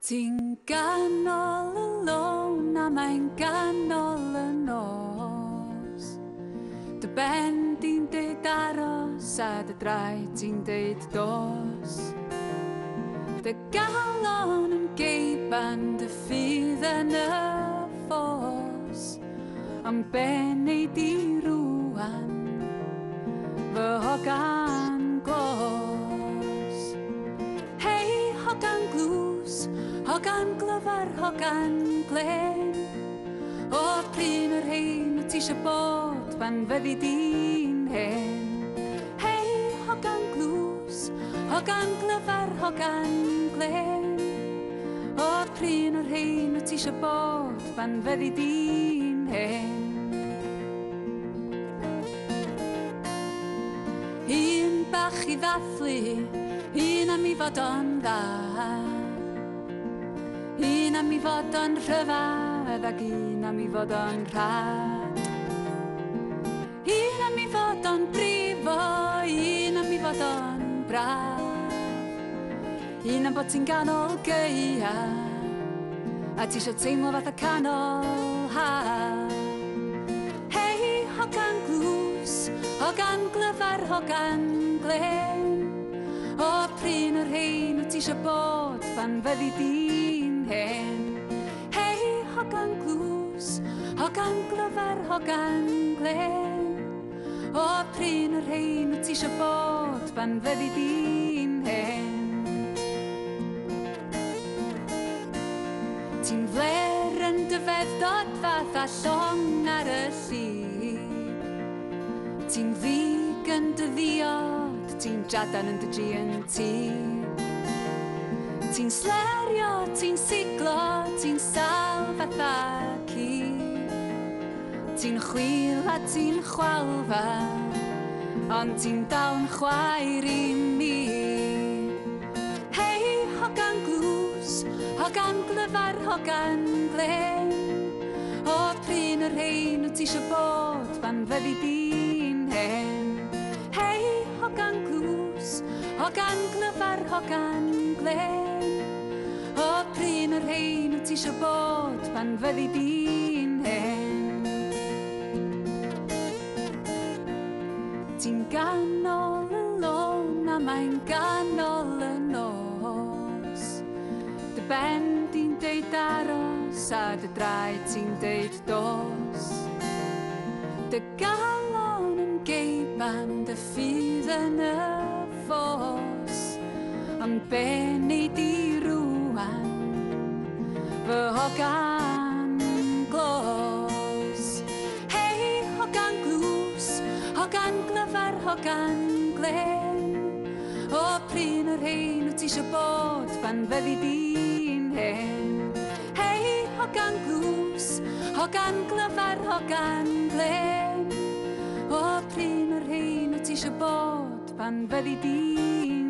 Ti'n ganol y lôn a mae'n ganol y nos. Dy ben di'n deud aros a dy draed ti'n deud dos. Dy galon yn geiban, dy ffydd yn y ffos. Am ben ei di rwan, fy hogan glos. Hei hogan glws, hogan glyfar, hogan glen. O pryn yr hein wyt ti isio bod pan fyddi di'n hen. Hei hogan glws, hogan glyfar, hogan glen. O pryn yr hein wyt ti isio bod pan fyddi di'n hen. Un bach i ddathlu, un am i fod o'n dda. Un am i fod o'n rhyfedd ac un am i fod o'n rhad. Un am i fod o'n brifo, un am i fod o'n braf. Un am bod ti'n ganol geia a ti isio teimlo fath o canol haf. Hei hogan glws, hogan glyfar, hogan glen. O pryn yr hein wyt ti isio bod pan fyddi di'n hen. Hei hogan glws, hogan glyfar, hogan glen. O pryn yr hein wyt ti isio bod pan fyddi di'n hen. Ti'n fler yn dy feddod fath a llong ar y llun. Ti'n ddig yn dy ddiod, ti'n jadan yn dy G&T. Ti'n slerio, ti'n siglo, ti'n sal fatha ci. Ti'n chwil a ti'n chwalfa, ond ti'n dal yn chwaer i mi. Hei hogan glws, hogan glyfar, hogan glen. O pryn yr hein wyt ti isio bod pan fyddi di'n hen. Hei hogan glws, hogan glyfar, hogan glen. O pryn yr hein wyt ti isio bod pan fyddi di'n hen. Ti'n ganol y lôn a mae'n ganol y nos. Dy ben di'n deud aros a dy draed ti'n deud dos. Dy galon yn geiban, dy ffydd yn y ffos. Am ben ei di rwan, fy hogan glos. Hei hogan glws, hogan glyfar, hogan glen. O pryn yr hein wyt ti isio bod pan fyddi di'n hen. Hei hogan glws, hogan glyfar, hogan glen. O pryn yr hein wyt ti isio bod pan fyddi di'n